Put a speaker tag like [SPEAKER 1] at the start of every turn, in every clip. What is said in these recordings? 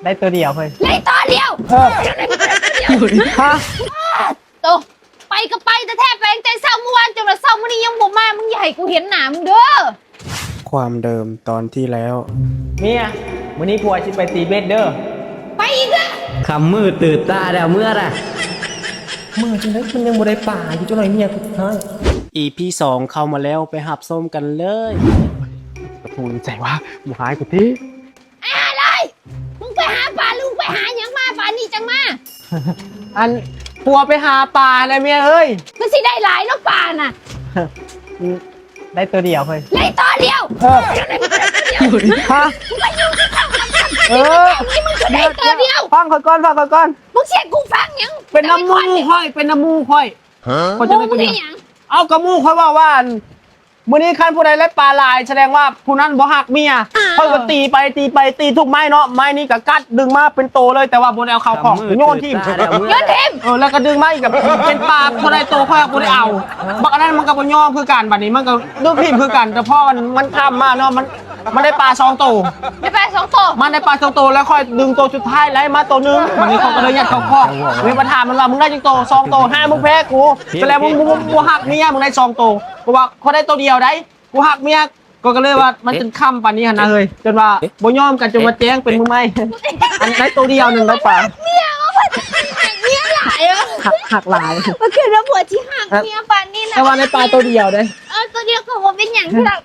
[SPEAKER 1] ได้ตัวเดียวเฮ้ย
[SPEAKER 2] เลยตัวเดียว
[SPEAKER 1] ฮะ
[SPEAKER 2] โตไปก็ไปแต่แทบไปแต่เศร้าเมื่อวานจนว่าเศร้ามื้อนี้ยังบ่มามึงอย่าให้กูเห็นหน้ามึงเด้อ
[SPEAKER 3] ความเดิมตอนที่แล้ว
[SPEAKER 1] เมียมื้อนี้ผัวสิไปตีเบ็ดเด้อ
[SPEAKER 2] ไปอีกแล้ว
[SPEAKER 4] คำมืดตื่นตาเดี๋ยวเมื่อไร
[SPEAKER 1] มื้อจังได๋มันยังบ่ได้ป่าอยู่จังได๋เมียกูให้
[SPEAKER 3] EP 2เข้ามาแล้วไปหับส้มกันเลย
[SPEAKER 1] กระทูใจว่าบ่หายกูติ
[SPEAKER 2] อะไรมึงไปหาปลาลุงไปหาหยังมาปลานี่จังมา
[SPEAKER 1] อันผัวไปหาปลาแล้วเมียเอ้ย
[SPEAKER 2] มันสิได้หลายเนาะปลาน่ะ
[SPEAKER 1] ได้ตัวเดียวเฮ้ย
[SPEAKER 2] เลยตัวเดียว
[SPEAKER 1] ฮะเออ
[SPEAKER 2] นี่มึงก็ได้ตัวเดียว
[SPEAKER 1] ฟังก่อนฟังก่อน
[SPEAKER 2] มึงเสียกูฟังหยัง
[SPEAKER 1] เป็นน้ำมูค่อยเป็นน้ำมูค่อยคนจะได้
[SPEAKER 2] มึ
[SPEAKER 1] ตัว
[SPEAKER 2] ง
[SPEAKER 1] เดี
[SPEAKER 2] ได้
[SPEAKER 1] ยว
[SPEAKER 2] หยัง
[SPEAKER 1] เอากระมูค่อยว่ามื้อนี้คันผู้ใดได้ปลาลายแสดงว่าผู้นั้นบ่ฮักเมียค่อยก็ตีไปตีทุกไม้เนาะไม้นี้ก็กัดดึงมาเป็นโตเลยแต่ว่าบ่ได้เอาเข้าของโยนทิ่ม
[SPEAKER 4] เดี๋ยวเมื่อ
[SPEAKER 2] โยนทิม
[SPEAKER 1] แล้วก็ดึงมาอีกกับเป็นปลาผู้ใดโตค่อยบ่ได้เอาบักอันนั้นมันก็บ่ยอมคือกันบัดนี้มันก็ดึงทิ่มคือกันแต่พอมันข้ามมาเนาะมันได้ปลา2โต
[SPEAKER 2] ได้ปลา2ตัว
[SPEAKER 1] มันได้ปลา2โตแล้วค่อยดึงโตสุดท้ายไล่มาตัวนึงบัดนี้เขาก็เลยยัดเข้าคอกมีปัญหามันว่ามึงได้จังโต2โต5มึงแพ้กูแสดงมึงบ่ฮักเมียมึงได้2โตเพราะว่าเขาได้ตัวเดียวได้กูหักเมียก็เลยว่ามันจนค่ำป่านนี้หั่นนะเฮ้ยจนว่าบ่ยอมกันจนมาแจ้งเป็นมือไม่อันได้ตัวเดียวหนึ่งได้ป่ะ
[SPEAKER 2] เมียเอาไปเมียหลายอ่ะ
[SPEAKER 1] หักหลาย
[SPEAKER 2] มันคือระบบที่หักเมียปานนี่นะ
[SPEAKER 1] แต่ว่าในปลาตัวเดียวได้
[SPEAKER 2] ตัวเดียวก็บ่เป็นหยังที่เรา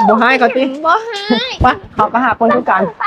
[SPEAKER 1] บ่ให้เขาติ
[SPEAKER 2] บ่ให้
[SPEAKER 1] ปะเขาก็หักคนทุกกัน
[SPEAKER 2] ไป